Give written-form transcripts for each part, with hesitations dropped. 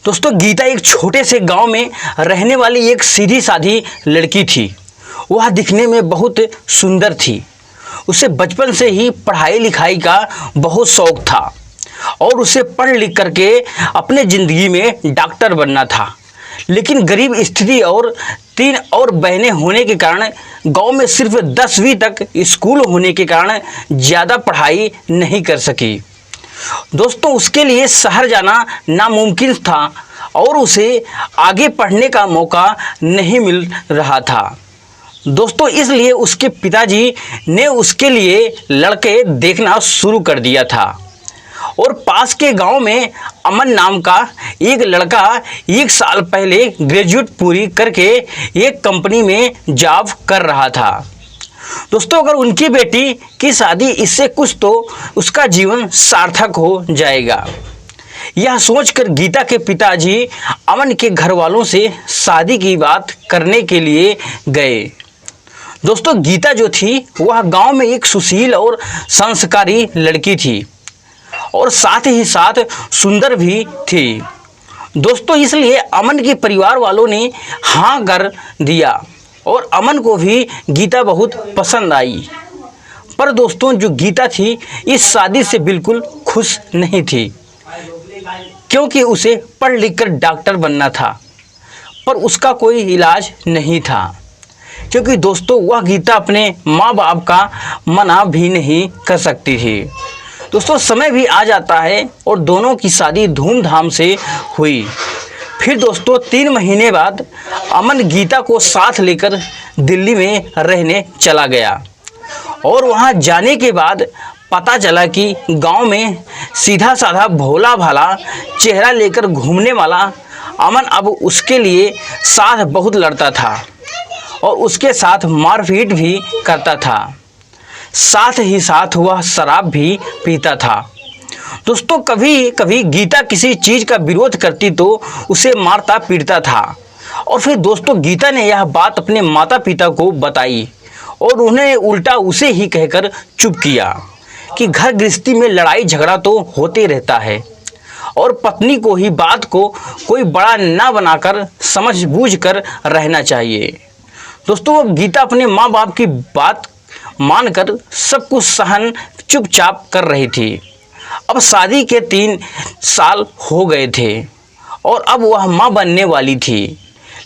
दोस्तों गीता एक छोटे से गांव में रहने वाली एक सीधी साधी लड़की थी। वह दिखने में बहुत सुंदर थी। उसे बचपन से ही पढ़ाई लिखाई का बहुत शौक था और उसे पढ़ लिख करके अपने ज़िंदगी में डॉक्टर बनना था। लेकिन गरीब स्थिति और 3 और बहनें होने के कारण गांव में सिर्फ 10वीं तक स्कूल होने के कारण ज़्यादा पढ़ाई नहीं कर सकी। दोस्तों उसके लिए शहर जाना नामुमकिन था और उसे आगे पढ़ने का मौका नहीं मिल रहा था। दोस्तों इसलिए उसके पिताजी ने उसके लिए लड़के देखना शुरू कर दिया था और पास के गांव में अमन नाम का एक लड़का 1 साल पहले ग्रेजुएट पूरी करके एक कंपनी में जॉब कर रहा था। दोस्तों अगर उनकी बेटी की शादी इससे कुछ तो उसका जीवन सार्थक हो जाएगा। यह सोचकर गीता के पिताजी अमन के घर वालों से शादी की बात करने के लिए गए। दोस्तों गीता जो थी वह गांव में एक सुशील और संस्कारी लड़की थी और साथ ही साथ सुंदर भी थी। दोस्तों इसलिए अमन के परिवार वालों ने हाँ कर दिया और अमन को भी गीता बहुत पसंद आई। पर दोस्तों जो गीता थी इस शादी से बिल्कुल खुश नहीं थी, क्योंकि उसे पढ़ लिख कर डॉक्टर बनना था पर उसका कोई इलाज नहीं था। क्योंकि दोस्तों वह गीता अपने माँ बाप का मना भी नहीं कर सकती थी। दोस्तों समय भी आ जाता है और दोनों की शादी धूमधाम से हुई। फिर दोस्तों 3 महीने बाद अमन गीता को साथ लेकर दिल्ली में रहने चला गया और वहां जाने के बाद पता चला कि गांव में सीधा साधा भोला भाला चेहरा लेकर घूमने वाला अमन अब उसके लिए साथ बहुत लड़ता था और उसके साथ मारपीट भी करता था। साथ ही साथ वह शराब भी पीता था। दोस्तों कभी कभी गीता किसी चीज़ का विरोध करती तो उसे मारता पीटता था और फिर दोस्तों गीता ने यह बात अपने माता पिता को बताई और उन्हें उल्टा उसे ही कहकर चुप किया कि घर गृहस्थी में लड़ाई झगड़ा तो होते रहता है और पत्नी को ही बात को कोई बड़ा ना बनाकर समझ बूझ कर रहना चाहिए। दोस्तों अब गीता अपने माँ बाप की बात मानकर सब कुछ सहन चुपचाप कर रही थी। अब शादी के 3 साल हो गए थे और अब वह माँ बनने वाली थी।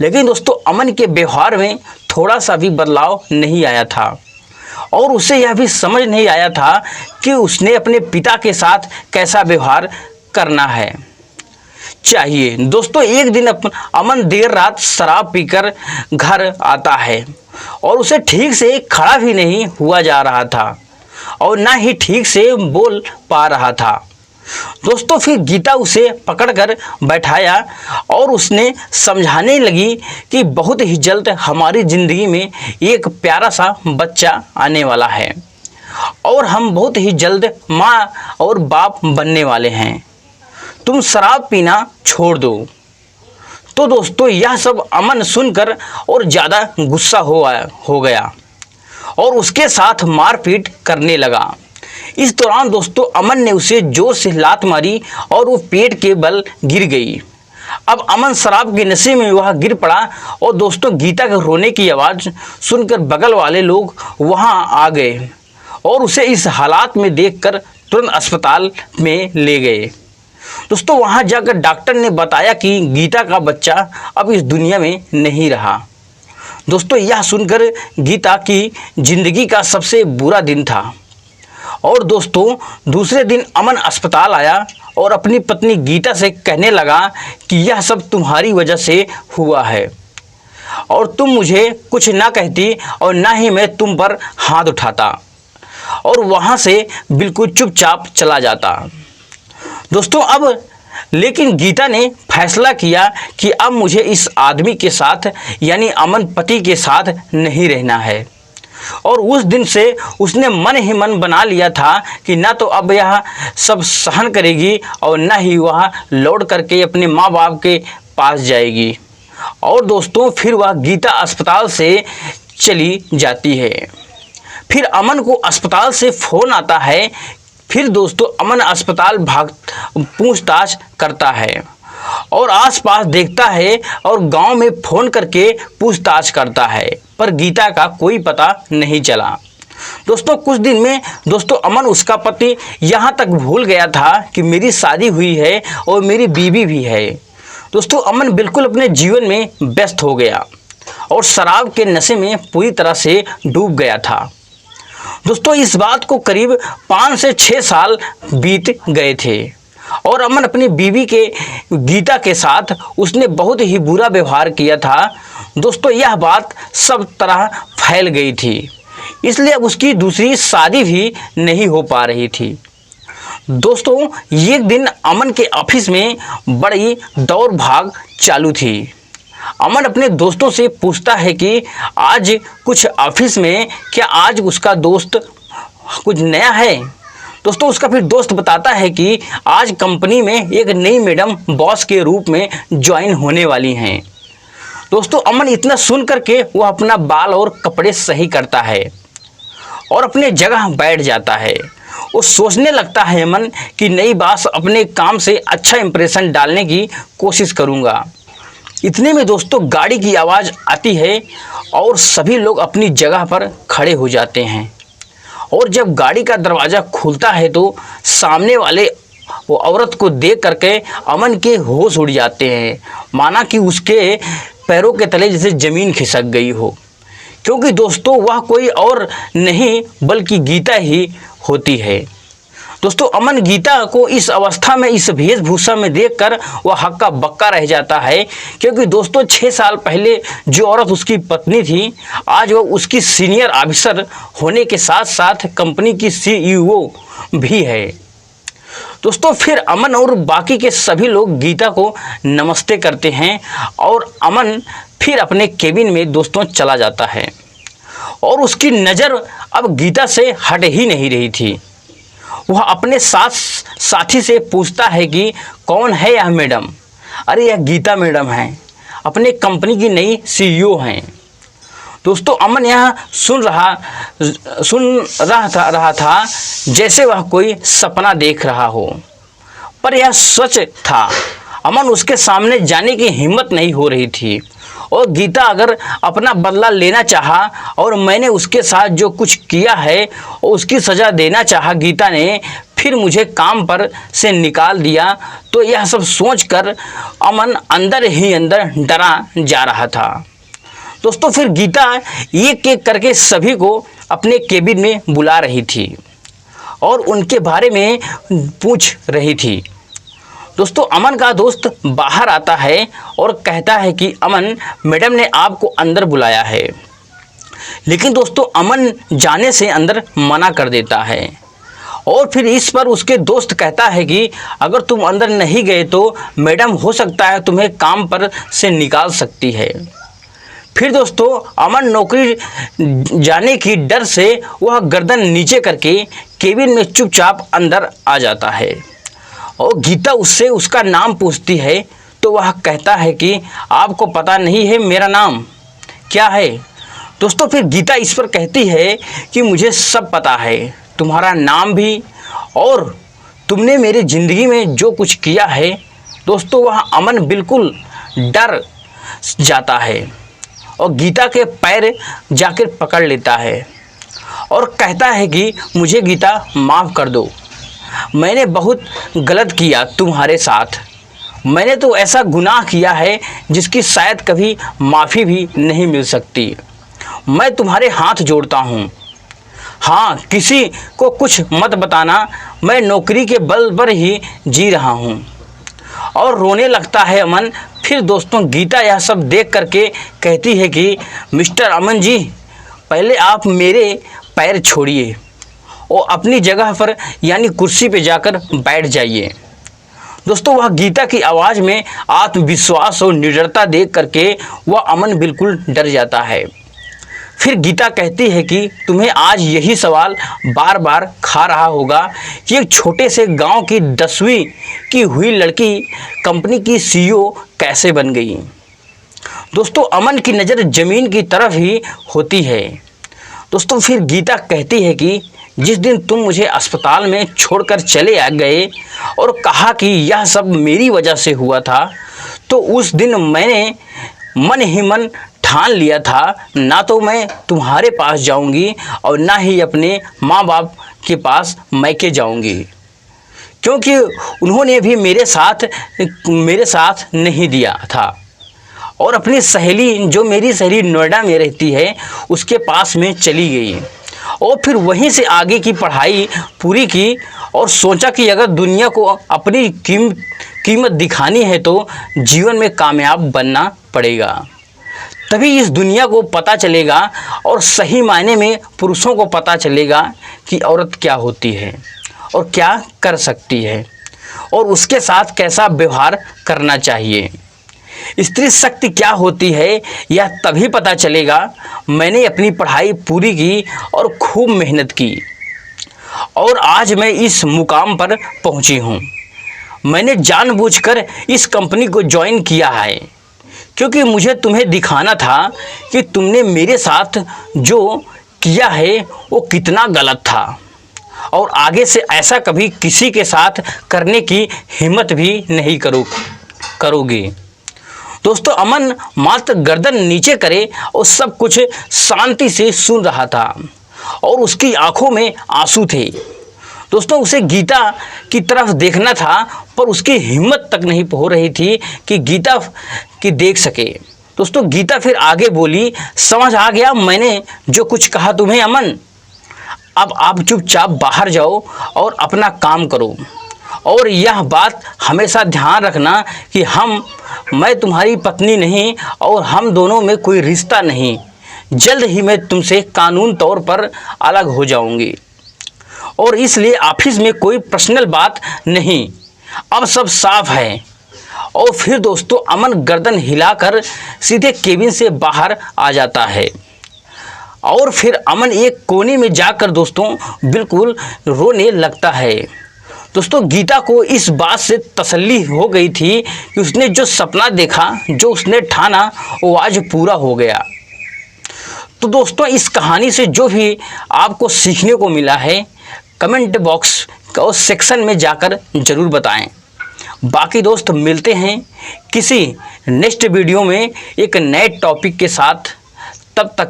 लेकिन दोस्तों अमन के व्यवहार में थोड़ा सा भी बदलाव नहीं आया था और उसे यह भी समझ नहीं आया था कि उसने अपने पिता के साथ कैसा व्यवहार करना है चाहिए। दोस्तों एक दिन अमन देर रात शराब पीकर घर आता है और उसे ठीक से खड़ा भी नहीं हुआ जा रहा था और ना ही ठीक से बोल पा रहा था। दोस्तों फिर गीता उसे पकड़कर बैठाया और उसने समझाने लगी कि बहुत ही जल्द हमारी ज़िंदगी में एक प्यारा सा बच्चा आने वाला है और हम बहुत ही जल्द माँ और बाप बनने वाले हैं। तुम शराब पीना छोड़ दो। तो दोस्तों यह सब अमन सुनकर और ज़्यादा गुस्सा हो गया और उसके साथ मारपीट करने लगा। इस दौरान दोस्तों अमन ने उसे जोर से लात मारी और वो पेट के बल गिर गई। अब अमन शराब के नशे में वह गिर पड़ा और दोस्तों गीता के रोने की आवाज़ सुनकर बगल वाले लोग वहां आ गए और उसे इस हालात में देखकर तुरंत अस्पताल में ले गए। दोस्तों वहां जाकर डॉक्टर ने बताया कि गीता का बच्चा अब इस दुनिया में नहीं रहा। दोस्तों यह सुनकर गीता की ज़िंदगी का सबसे बुरा दिन था। और दोस्तों दूसरे दिन अमन अस्पताल आया और अपनी पत्नी गीता से कहने लगा कि यह सब तुम्हारी वजह से हुआ है और तुम मुझे कुछ ना कहती और ना ही मैं तुम पर हाथ उठाता और वहाँ से बिल्कुल चुपचाप चला जाता। दोस्तों अब लेकिन गीता ने फैसला किया कि अब मुझे इस आदमी के साथ यानी अमन पति के साथ नहीं रहना है और उस दिन से उसने मन ही मन बना लिया था कि ना तो अब यह सब सहन करेगी और ना ही वह लौट करके अपने माँ बाप के पास जाएगी। और दोस्तों फिर वह गीता अस्पताल से चली जाती है। फिर अमन को अस्पताल से फ़ोन आता है फिर दोस्तों अमन अस्पताल पूछताछ करता है और आसपास देखता है और गांव में फ़ोन करके पूछताछ करता है, पर गीता का कोई पता नहीं चला। दोस्तों कुछ दिन में दोस्तों अमन उसका पति यहाँ तक भूल गया था कि मेरी शादी हुई है और मेरी बीवी भी है। दोस्तों अमन बिल्कुल अपने जीवन में व्यस्त हो गया और शराब के नशे में पूरी तरह से डूब गया था। दोस्तों इस बात को करीब 5 से 6 साल बीत गए थे और अमन अपनी बीवी के गीता के साथ उसने बहुत ही बुरा व्यवहार किया था। दोस्तों यह बात सब तरह फैल गई थी, इसलिए अब उसकी दूसरी शादी भी नहीं हो पा रही थी। दोस्तों एक दिन अमन के ऑफिस में बड़ी दौड़ भाग चालू थी। अमन अपने दोस्तों से पूछता है कि आज कुछ ऑफिस में क्या आज उसका दोस्त कुछ नया है। दोस्तों उसका फिर दोस्त बताता है कि आज कंपनी में एक नई मैडम बॉस के रूप में ज्वाइन होने वाली हैं। दोस्तों अमन इतना सुन करके वह अपना बाल और कपड़े सही करता है और अपने जगह बैठ जाता है। वो सोचने लगता है अमन कि नई बॉस अपने काम से अच्छा इंप्रेशन डालने की कोशिश करूँगा। इतने में दोस्तों गाड़ी की आवाज़ आती है और सभी लोग अपनी जगह पर खड़े हो जाते हैं और जब गाड़ी का दरवाज़ा खुलता है तो सामने वाले वो औरत को देख करके अमन के होश उड़ जाते हैं, माना कि उसके पैरों के तले जैसे ज़मीन खिसक गई हो, क्योंकि दोस्तों वह कोई और नहीं बल्कि गीता ही होती है। दोस्तों अमन गीता को इस अवस्था में इस वेशभूषा में देखकर वह हक्का बक्का रह जाता है, क्योंकि दोस्तों 6 साल पहले जो औरत उसकी पत्नी थी आज वह उसकी सीनियर ऑफिसर होने के साथ साथ कंपनी की CEO भी है। दोस्तों फिर अमन और बाकी के सभी लोग गीता को नमस्ते करते हैं और अमन फिर अपने केबिन में दोस्तों चला जाता है और उसकी नज़र अब गीता से हट ही नहीं रही थी। वह अपने साथी से पूछता है कि कौन है यह मैडम। अरे यह गीता मैडम हैं, अपने कंपनी की नई CEO हैं। दोस्तों अमन यह सुन रहा था जैसे वह कोई सपना देख रहा हो, पर यह सच था। अमन उसके सामने जाने की हिम्मत नहीं हो रही थी और गीता अगर अपना बदला लेना चाहा और मैंने उसके साथ जो कुछ किया है और उसकी सज़ा देना चाहा, गीता ने फिर मुझे काम पर से निकाल दिया, तो यह सब सोचकर अमन अंदर ही अंदर डरा जा रहा था। दोस्तों फिर गीता एक एक करके सभी को अपने केबिन में बुला रही थी और उनके बारे में पूछ रही थी। दोस्तों अमन का दोस्त बाहर आता है और कहता है कि अमन मैडम ने आपको अंदर बुलाया है, लेकिन दोस्तों अमन जाने से अंदर मना कर देता है और फिर इस पर उसके दोस्त कहता है कि अगर तुम अंदर नहीं गए तो मैडम हो सकता है तुम्हें काम पर से निकाल सकती है। फिर दोस्तों अमन नौकरी जाने की डर से वह गर्दन नीचे करके केबिन में चुपचाप अंदर आ जाता है और गीता उससे उसका नाम पूछती है तो वह कहता है कि आपको पता नहीं है मेरा नाम क्या है। दोस्तों फिर गीता इस पर कहती है कि मुझे सब पता है, तुम्हारा नाम भी और तुमने मेरी ज़िंदगी में जो कुछ किया है। दोस्तों वह अमन बिल्कुल डर जाता है और गीता के पैर जाकर पकड़ लेता है और कहता है कि मुझे गीता माफ़ कर दो, मैंने बहुत गलत किया तुम्हारे साथ। मैंने तो ऐसा गुनाह किया है जिसकी शायद कभी माफ़ी भी नहीं मिल सकती। मैं तुम्हारे हाथ जोड़ता हूँ, हाँ किसी को कुछ मत बताना, मैं नौकरी के बल पर ही जी रहा हूँ। और रोने लगता है अमन। फिर दोस्तों गीता यह सब देख करके कहती है कि मिस्टर अमन जी, पहले आप मेरे पैर छोड़िए और अपनी जगह पर यानी कुर्सी पे जाकर बैठ जाइए। दोस्तों वह गीता की आवाज़ में आत्मविश्वास और निडरता देख करके वह अमन बिल्कुल डर जाता है। फिर गीता कहती है कि तुम्हें आज यही सवाल बार बार खा रहा होगा कि एक छोटे से गांव की 10वीं की हुई लड़की कंपनी की CEO कैसे बन गई। दोस्तों अमन की नज़र ज़मीन की तरफ ही होती है। दोस्तों फिर गीता कहती है कि जिस दिन तुम मुझे अस्पताल में छोड़कर चले आ गए और कहा कि यह सब मेरी वजह से हुआ था, तो उस दिन मैंने मन ही मन ठान लिया था ना तो मैं तुम्हारे पास जाऊंगी और ना ही अपने माँ बाप के पास मैके जाऊंगी, क्योंकि उन्होंने भी मेरे साथ नहीं दिया था और अपनी सहेली, जो मेरी सहेली नोएडा में रहती है, उसके पास में चली गई और फिर वहीं से आगे की पढ़ाई पूरी की और सोचा कि अगर दुनिया को अपनी कीमत दिखानी है तो जीवन में कामयाब बनना पड़ेगा, तभी इस दुनिया को पता चलेगा और सही मायने में पुरुषों को पता चलेगा कि औरत क्या होती है और क्या कर सकती है और उसके साथ कैसा व्यवहार करना चाहिए। स्त्री शक्ति क्या होती है यह तभी पता चलेगा। मैंने अपनी पढ़ाई पूरी की और खूब मेहनत की और आज मैं इस मुकाम पर पहुंची हूं। मैंने जानबूझकर इस कंपनी को ज्वाइन किया है क्योंकि मुझे तुम्हें दिखाना था कि तुमने मेरे साथ जो किया है वो कितना गलत था और आगे से ऐसा कभी किसी के साथ करने की हिम्मत भी नहीं करोगे। दोस्तों, अमन मात्र गर्दन नीचे करे और सब कुछ शांति से सुन रहा था और उसकी आंखों में आंसू थे। दोस्तों, उसे गीता की तरफ देखना था पर उसकी हिम्मत तक नहीं हो रही थी कि गीता की देख सके। दोस्तों, गीता फिर आगे बोली, समझ आ गया मैंने जो कुछ कहा तुम्हें अमन। अब आप चुपचाप बाहर जाओ और अपना काम करो और यह बात हमेशा ध्यान रखना कि मैं तुम्हारी पत्नी नहीं और हम दोनों में कोई रिश्ता नहीं। जल्द ही मैं तुमसे कानून तौर पर अलग हो जाऊंगी और इसलिए ऑफिस में कोई पर्सनल बात नहीं, अब सब साफ है। और फिर दोस्तों, अमन गर्दन हिलाकर सीधे केबिन से बाहर आ जाता है और फिर अमन एक कोने में जाकर दोस्तों बिल्कुल रोने लगता है। दोस्तों, गीता को इस बात से तसल्ली हो गई थी कि उसने जो सपना देखा, जो उसने ठाना, वो आज पूरा हो गया। तो दोस्तों, इस कहानी से जो भी आपको सीखने को मिला है कमेंट बॉक्स और सेक्शन में जाकर ज़रूर बताएं। बाकी दोस्त, मिलते हैं किसी नेक्स्ट वीडियो में एक नए टॉपिक के साथ। तब तक